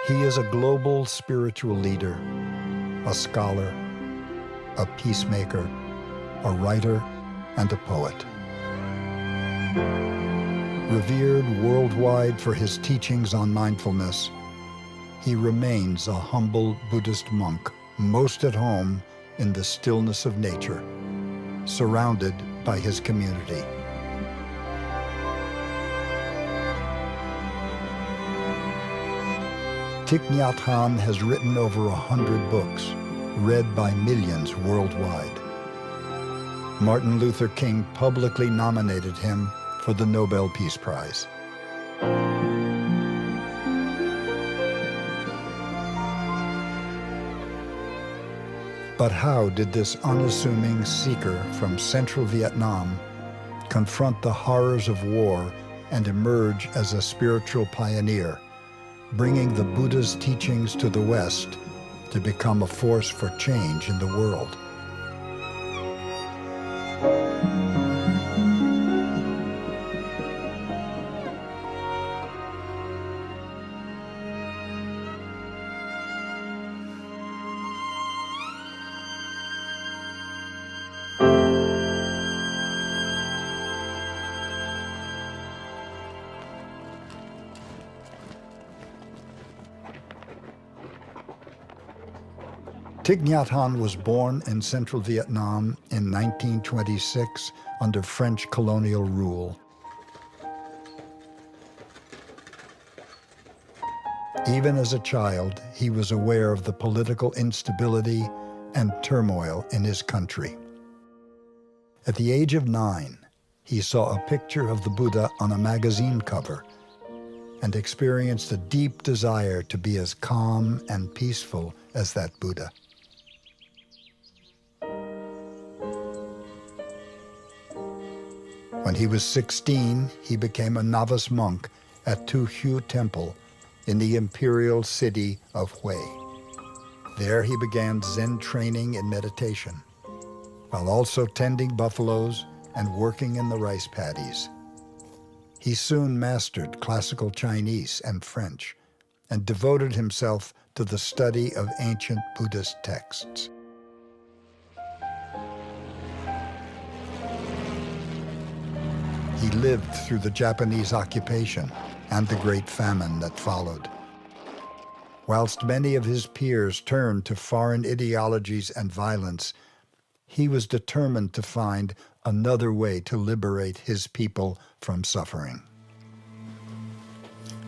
He is a global spiritual leader, a scholar, a peacemaker, a writer, and a poet. Revered worldwide for his teachings on mindfulness, he remains a humble Buddhist monk, most at home in the stillness of nature, surrounded by his community. Thich Nhat Hanh has written over 100 books, read by millions worldwide. Martin Luther King publicly nominated him for the Nobel Peace Prize. But how did this unassuming seeker from central Vietnam confront the horrors of war and emerge as a spiritual pioneer, bringing the Buddha's teachings to the West to become a force for change in the world? Thich Nhat Hanh was born in central Vietnam in 1926 under French colonial rule. Even as a child, he was aware of the political instability and turmoil in his country. At the age of 9, he saw a picture of the Buddha on a magazine cover and experienced a deep desire to be as calm and peaceful as that Buddha. When he was 16, he became a novice monk at Tu Hu Temple in the imperial city of Hue. There he began Zen training and meditation, while also tending buffaloes and working in the rice paddies. He soon mastered classical Chinese and French and devoted himself to the study of ancient Buddhist texts. He lived through the Japanese occupation and the Great Famine that followed. Whilst many of his peers turned to foreign ideologies and violence, he was determined to find another way to liberate his people from suffering.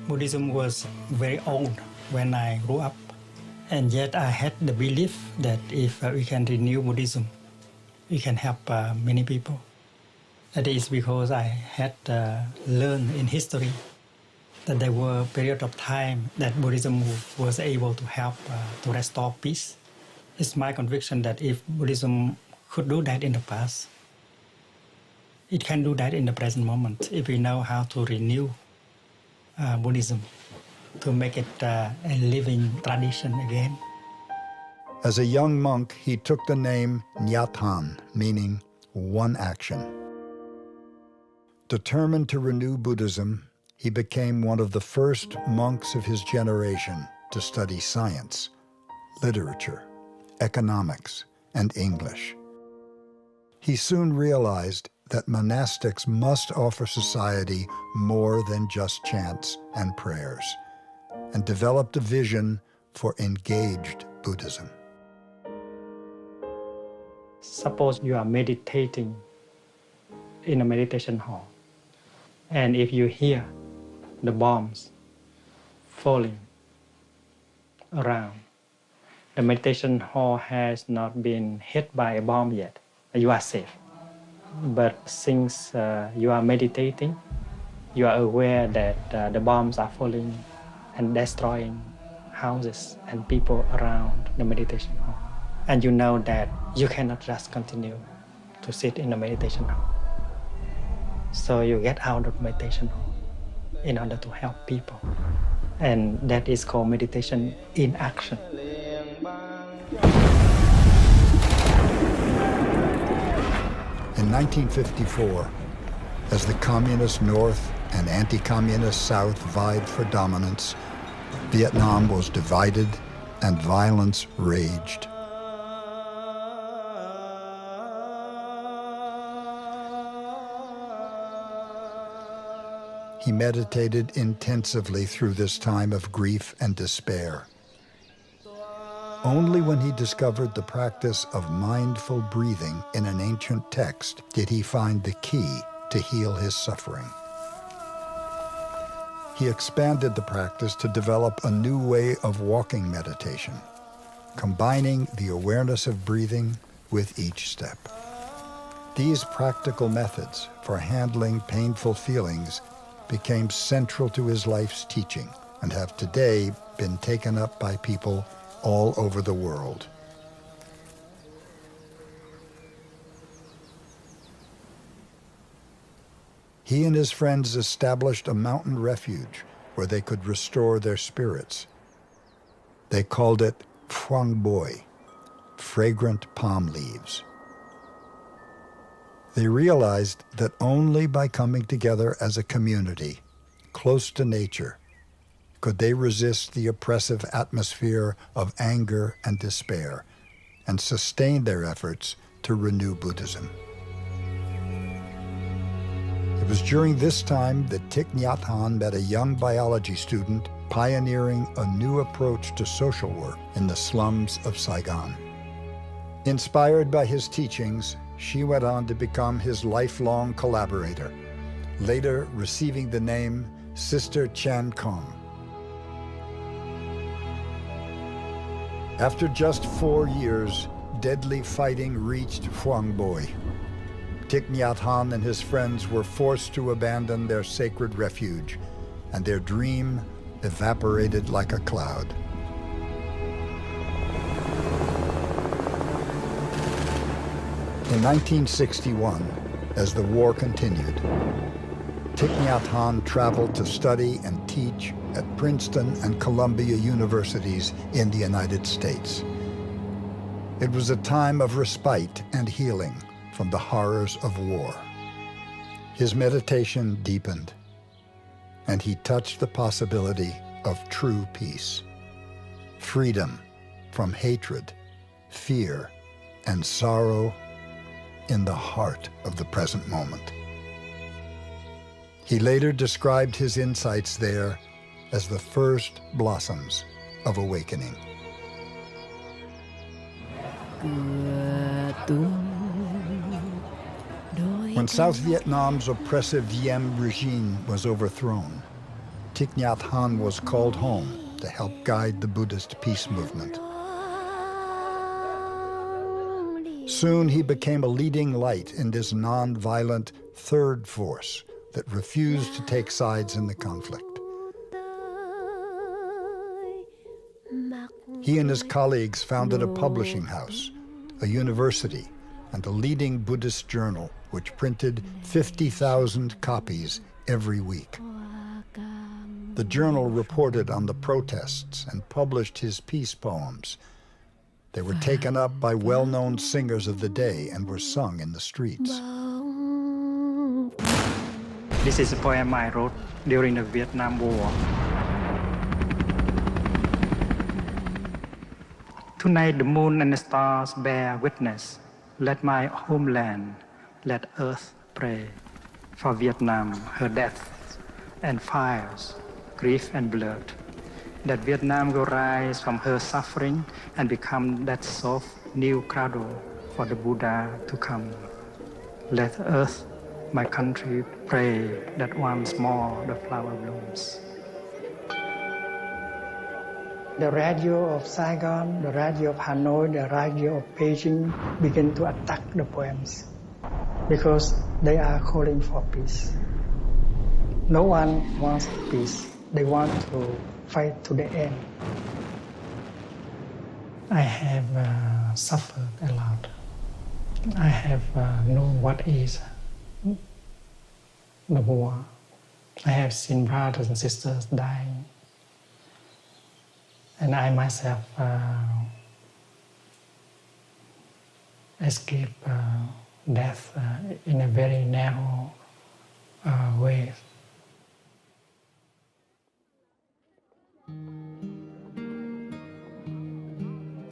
Buddhism was very old when I grew up, and yet I had the belief that if we can renew Buddhism, we can help many people. That is because I had learned in history that there were periods of time that Buddhism was able to help to restore peace. It's my conviction that if Buddhism could do that in the past, it can do that in the present moment if we know how to renew Buddhism, to make it a living tradition again. As a young monk, he took the name Nhat Hanh, meaning one action. Determined to renew Buddhism, he became one of the first monks of his generation to study science, literature, economics, and English. He soon realized that monastics must offer society more than just chants and prayers, and developed a vision for engaged Buddhism. Suppose you are meditating in a meditation hall, and if you hear the bombs falling around, the meditation hall has not been hit by a bomb yet. You are safe. But since you are meditating, you are aware that the bombs are falling and destroying houses and people around the meditation hall. And you know that you cannot just continue to sit in the meditation hall. So you get out of meditation hall in order to help people. And that is called meditation in action. In 1954, as the communist North and anti-communist South vied for dominance, Vietnam was divided and violence raged. He meditated intensively through this time of grief and despair. Only when he discovered the practice of mindful breathing in an ancient text did he find the key to heal his suffering. He expanded the practice to develop a new way of walking meditation, combining the awareness of breathing with each step. These practical methods for handling painful feelings became central to his life's teaching and have today been taken up by people all over the world. He and his friends established a mountain refuge where they could restore their spirits. They called it Phuong Boi, fragrant palm leaves. They realized that only by coming together as a community, close to nature, could they resist the oppressive atmosphere of anger and despair and sustain their efforts to renew Buddhism. It was during this time that Thich Nhat Hanh met a young biology student pioneering a new approach to social work in the slums of Saigon. Inspired by his teachings, she went on to become his lifelong collaborator, later receiving the name Sister Chan Khong. After just 4 years, deadly fighting reached Phuong Boi. Thich Nhat Hanh and his friends were forced to abandon their sacred refuge, and their dream evaporated like a cloud. In 1961, as the war continued, Thich Nhat Hanh traveled to study and teach at Princeton and Columbia universities in the United States. It was a time of respite and healing from the horrors of war. His meditation deepened, and he touched the possibility of true peace, freedom from hatred, fear, and sorrow in the heart of the present moment. He later described his insights there as the first blossoms of awakening. When South Vietnam's oppressive Diem regime was overthrown, Thich Nhat Hanh was called home to help guide the Buddhist peace movement. Soon he became a leading light in this non-violent third force that refused to take sides in the conflict. He and his colleagues founded a publishing house, a university, and a leading Buddhist journal which printed 50,000 copies every week. The journal reported on the protests and published his peace poems. They were taken up by well-known singers of the day and were sung in the streets. This is a poem I wrote during the Vietnam War. Tonight the moon and the stars bear witness. Let my homeland, let earth pray. For Vietnam, her deaths and fires, grief and blood. That Vietnam will rise from her suffering and become that soft new cradle for the Buddha to come. Let earth, my country, pray that once more the flower blooms. The radio of Saigon, the radio of Hanoi, the radio of Beijing begin to attack the poems because they are calling for peace. No one wants peace. They want to fight to the end. I have suffered a lot. I have known what is the war. I have seen brothers and sisters dying. And I myself escaped death in a very narrow way.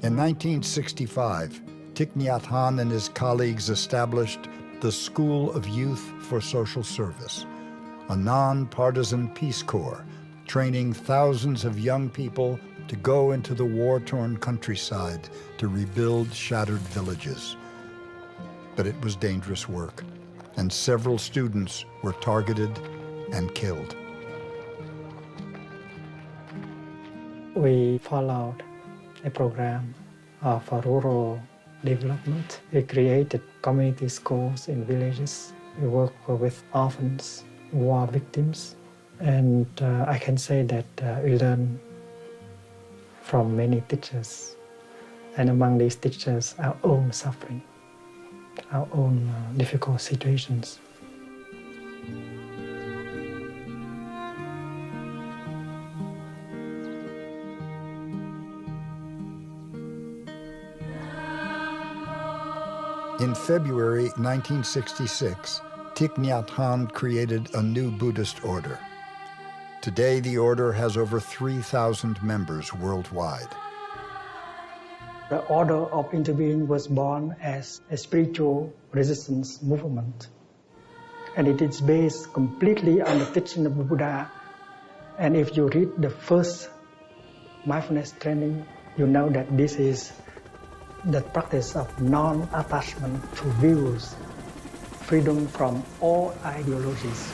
In 1965, Thich Nhat Hanh and his colleagues established the School of Youth for Social Service, a non-partisan Peace Corps training thousands of young people to go into the war-torn countryside to rebuild shattered villages. But it was dangerous work, and several students were targeted and killed. We followed a program for rural development. We created community schools in villages. We work with orphans, war victims, and I can say that we learned from many teachers, and among these teachers, our own suffering, our own difficult situations. In February 1966, Thich Nhat Hanh created a new Buddhist order. Today, the order has over 3,000 members worldwide. The order of interbeing was born as a spiritual resistance movement. And it is based completely on the teaching of the Buddha. And if you read the first mindfulness training, you know that this is the practice of non-attachment to views, freedom from all ideologies.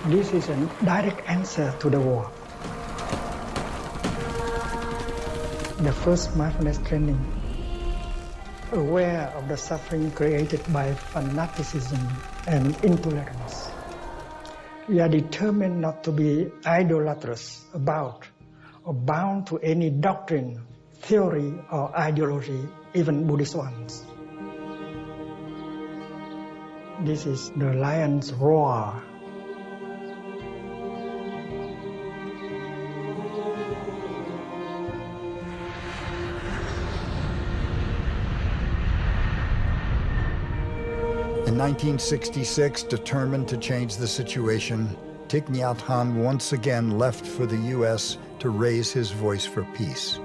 This is a direct answer to the war. The first mindfulness training, aware of the suffering created by fanaticism and intolerance. We are determined not to be idolatrous about or bound to any doctrine, theory, or ideology, even Buddhist ones. This is the lion's roar. In 1966, determined to change the situation, Thich Nhat Hanh once again left for the U.S. to raise his voice for peace.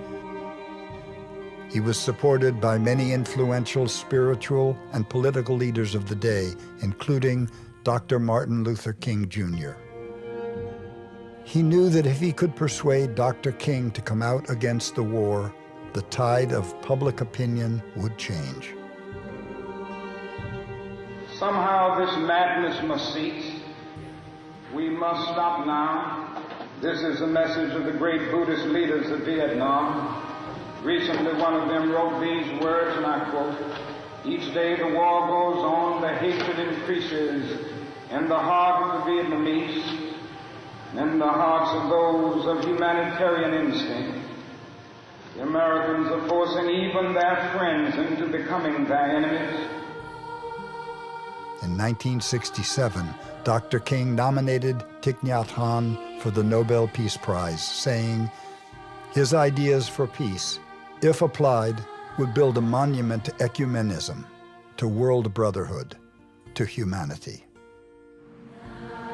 He was supported by many influential spiritual and political leaders of the day, including Dr. Martin Luther King Jr. He knew that if he could persuade Dr. King to come out against the war, the tide of public opinion would change. Somehow this madness must cease. We must stop now. This is the message of the great Buddhist leaders of Vietnam. Recently one of them wrote these words, and I quote, "Each day the war goes on, the hatred increases in the heart of the Vietnamese, in the hearts of those of humanitarian instinct. The Americans are forcing even their friends into becoming their enemies." In 1967, Dr. King nominated Thich Nhat Hanh for the Nobel Peace Prize, saying, his ideas for peace, if applied, would build a monument to ecumenism, to world brotherhood, to humanity.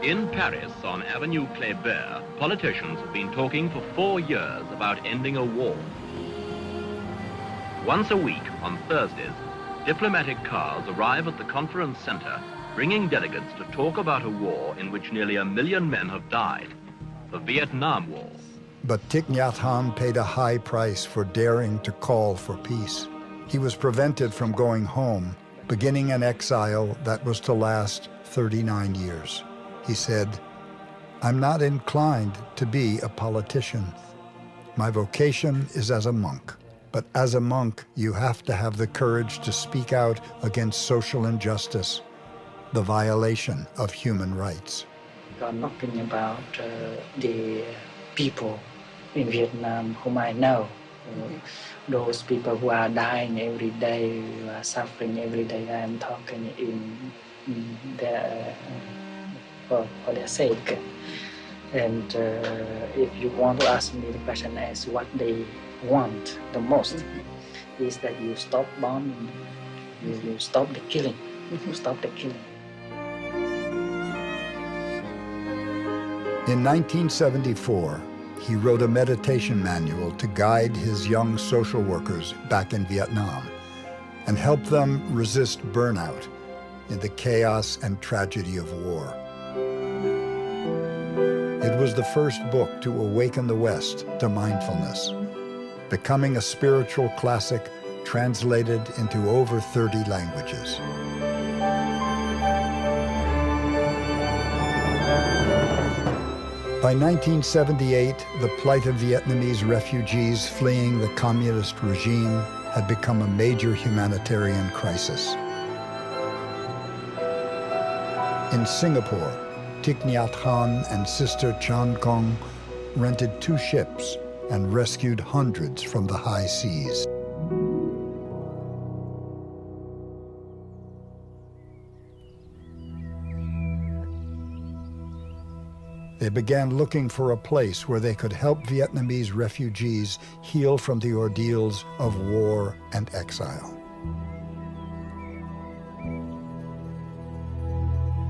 In Paris, on Avenue Kléber, politicians have been talking for 4 years about ending a war. Once a week, on Thursdays, diplomatic cars arrive at the conference center, bringing delegates to talk about a war in which nearly 1 million men have died, the Vietnam War. But Thich Nhat Hanh paid a high price for daring to call for peace. He was prevented from going home, beginning an exile that was to last 39 years. He said, "I'm not inclined to be a politician. My vocation is as a monk. But as a monk, you have to have the courage to speak out against social injustice, the violation of human rights." You are talking about the people in Vietnam whom I know. Those people who are dying every day, who are suffering every day. I am talking in their, for their sake. And if you want to ask me the question as what they want the most, is that you stop bombing, you stop the killing, you stop the killing. In 1974, he wrote a meditation manual to guide his young social workers back in Vietnam and help them resist burnout in the chaos and tragedy of war. It was the first book to awaken the West to mindfulness, becoming a spiritual classic translated into over 30 languages. By 1978, the plight of Vietnamese refugees fleeing the communist regime had become a major humanitarian crisis. In Singapore, Thich Nhat Hanh and Sister Chan Kong rented 2 ships and rescued hundreds from the high seas. They began looking for a place where they could help Vietnamese refugees heal from the ordeals of war and exile.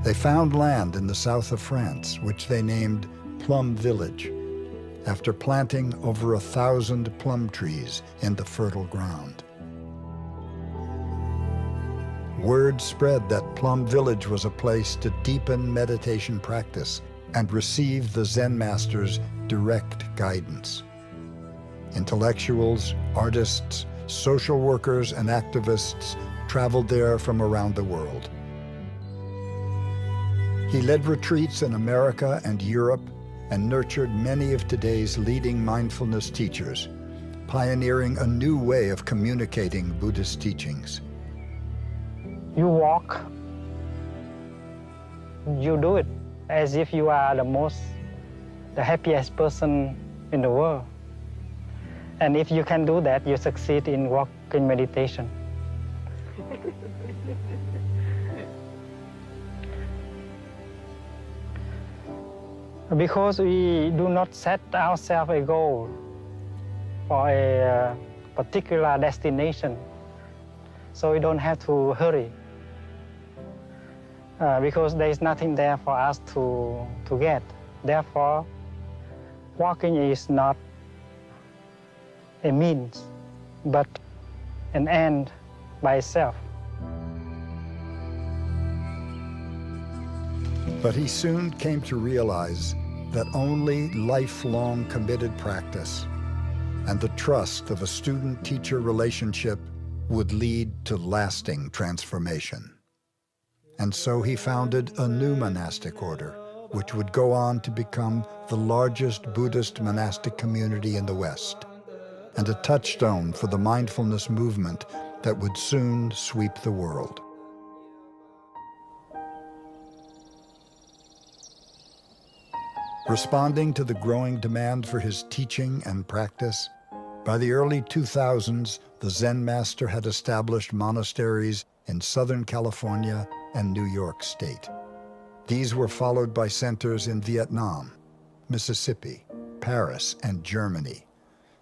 They found land in the south of France, which they named Plum Village, after planting over 1,000 plum trees in the fertile ground. Word spread that Plum Village was a place to deepen meditation practice and receive the Zen masters' direct guidance. Intellectuals, artists, social workers, and activists traveled there from around the world. He led retreats in America and Europe and nurtured many of today's leading mindfulness teachers, pioneering a new way of communicating Buddhist teachings. You walk, you do it as if you are the happiest person in the world. And if you can do that, you succeed in walking meditation. Because we do not set ourselves a goal for a particular destination, so we don't have to hurry. Because there is nothing there for us to get. Therefore, walking is not a means, but an end by itself. But he soon came to realize that only lifelong committed practice and the trust of a student-teacher relationship would lead to lasting transformation. And so he founded a new monastic order, which would go on to become the largest Buddhist monastic community in the West, and a touchstone for the mindfulness movement that would soon sweep the world. Responding to the growing demand for his teaching and practice, by the early 2000s, the Zen master had established monasteries in Southern California and New York State. These were followed by centers in Vietnam, Mississippi, Paris, and Germany,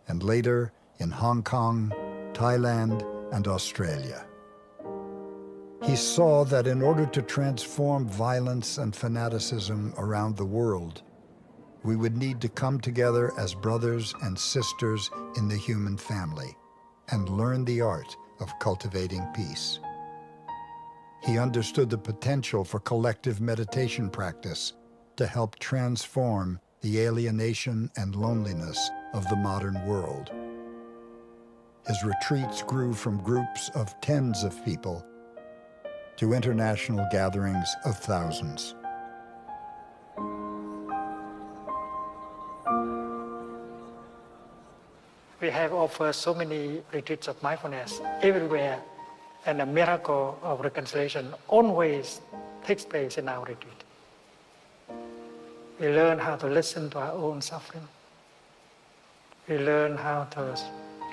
and later in Hong Kong, Thailand, and Australia. He saw that in order to transform violence and fanaticism around the world, we would need to come together as brothers and sisters in the human family and learn the art of cultivating peace. He understood the potential for collective meditation practice to help transform the alienation and loneliness of the modern world. His retreats grew from groups of tens of people to international gatherings of thousands. We have offered so many retreats of mindfulness everywhere, and a miracle of reconciliation always takes place in our retreat. We learn how to listen to our own suffering. We learn how to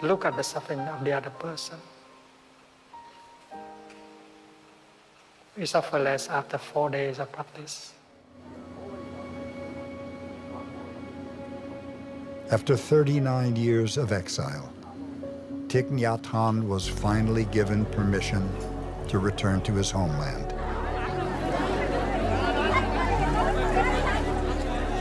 look at the suffering of the other person. We suffer less after 4 days of practice. After 39 years of exile, Thich Nhat Hanh was finally given permission to return to his homeland.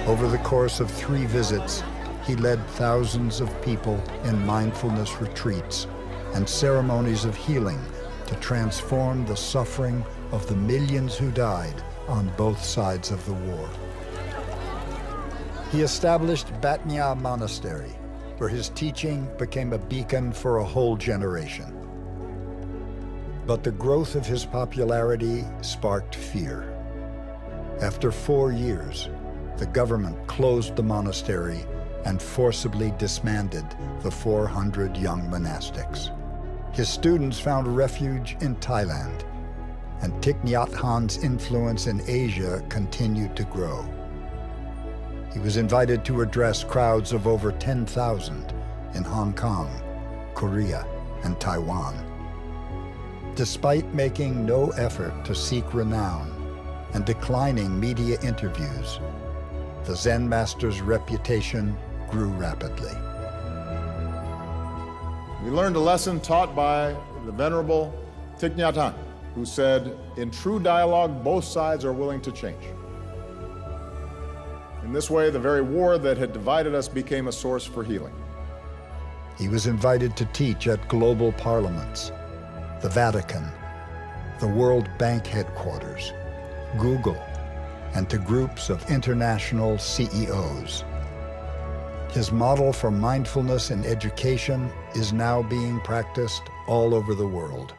Over the course of 3 visits, he led thousands of people in mindfulness retreats and ceremonies of healing to transform the suffering of the millions who died on both sides of the war. He established Bat Nya Monastery, where his teaching became a beacon for a whole generation. But the growth of his popularity sparked fear. After 4 years, the government closed the monastery and forcibly disbanded the 400 young monastics. His students found refuge in Thailand, and Thich Nhat Hanh's influence in Asia continued to grow. He was invited to address crowds of over 10,000 in Hong Kong, Korea, and Taiwan. Despite making no effort to seek renown and declining media interviews, the Zen master's reputation grew rapidly. We learned a lesson taught by the Venerable Thich Nhat Hanh, who said, "In true dialogue, both sides are willing to change." In this way, the very war that had divided us became a source for healing. He was invited to teach at global parliaments, the Vatican, the World Bank headquarters, Google, and to groups of international CEOs. His model for mindfulness in education is now being practiced all over the world.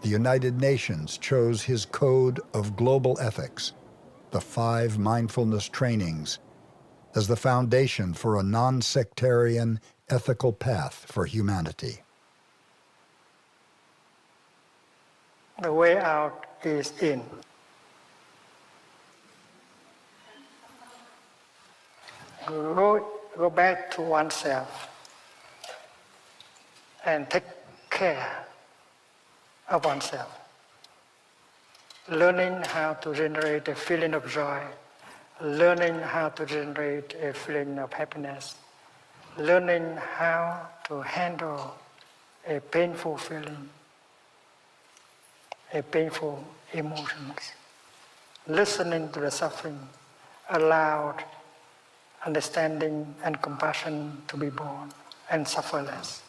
The United Nations chose his code of global ethics, the 5 mindfulness trainings, as the foundation for a non-sectarian ethical path for humanity. The way out is in. Go back to oneself and take care of oneself. Learning how to generate a feeling of joy, learning how to generate a feeling of happiness, learning how to handle a painful feeling, a painful emotions, listening to the suffering, allowed understanding and compassion to be born and suffer less.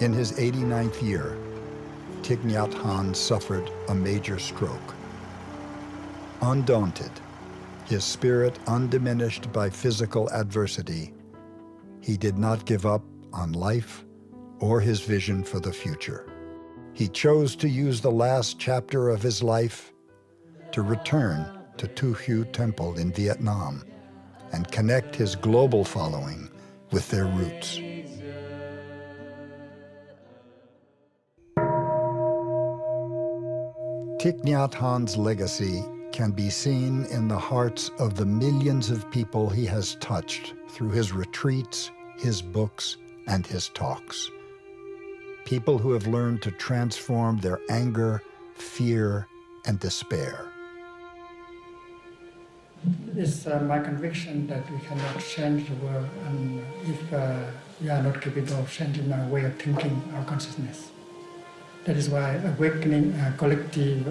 In his 89th year, Thich Nhat Hanh suffered a major stroke. Undaunted, his spirit undiminished by physical adversity, he did not give up on life or his vision for the future. He chose to use the last chapter of his life to return to Tu Hieu Temple in Vietnam and connect his global following with their roots. Thich Nhat Hanh's legacy can be seen in the hearts of the millions of people he has touched through his retreats, his books, and his talks. People who have learned to transform their anger, fear, and despair. It's my conviction that we cannot change the world if we are not capable of changing our way of thinking, our consciousness. That is why collective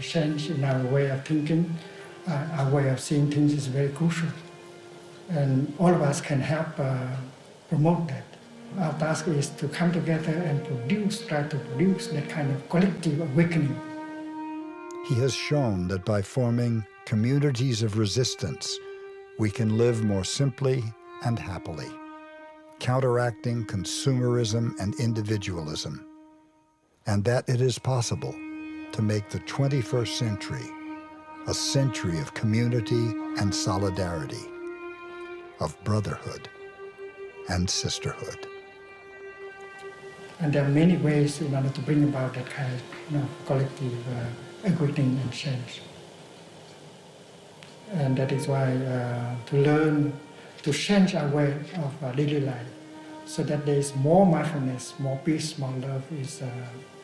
change in our way of thinking, our way of seeing things is very crucial. And all of us can help promote that. Our task is to come together and try to produce that kind of collective awakening. He has shown that by forming communities of resistance, we can live more simply and happily, counteracting consumerism and individualism, and that it is possible to make the 21st century a century of community and solidarity, of brotherhood and sisterhood. And there are many ways in order to bring about that kind of collective awakening and change. And that is why to learn to change our way of daily life so that there is more mindfulness, more peace, more love is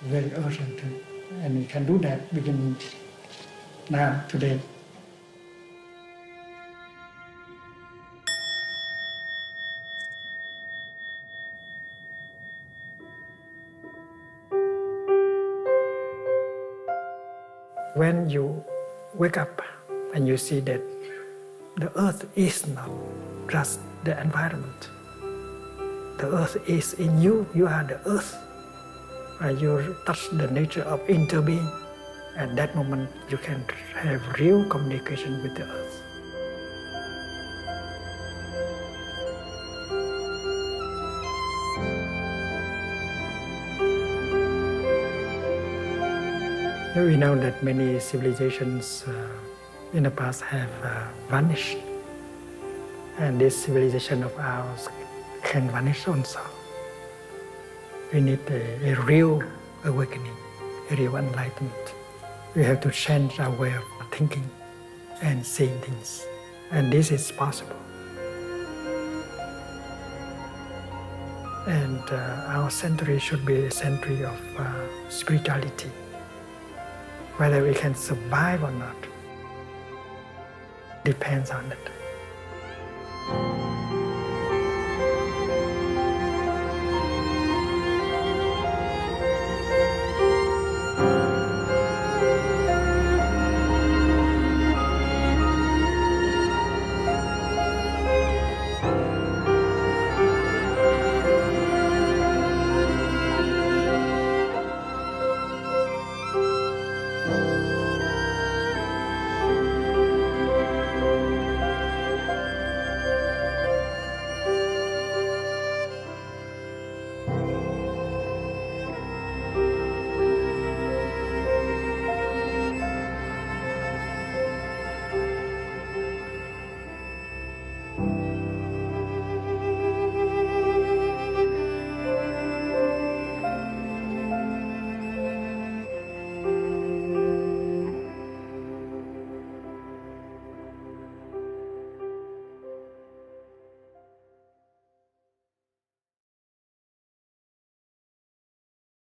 very urgent. And we can do that beginning now, today. When you wake up and you see that the earth is not just the environment. The earth is in you. You are the earth. You touch the nature of interbeing. At that moment, you can have real communication with the earth. We know that many civilizations in the past have vanished, and this civilization of ours can vanish also. We need a real awakening, a real enlightenment. We have to change our way of thinking and seeing things, and this is possible. And our century should be a century of spirituality. Whether we can survive or not depends on it.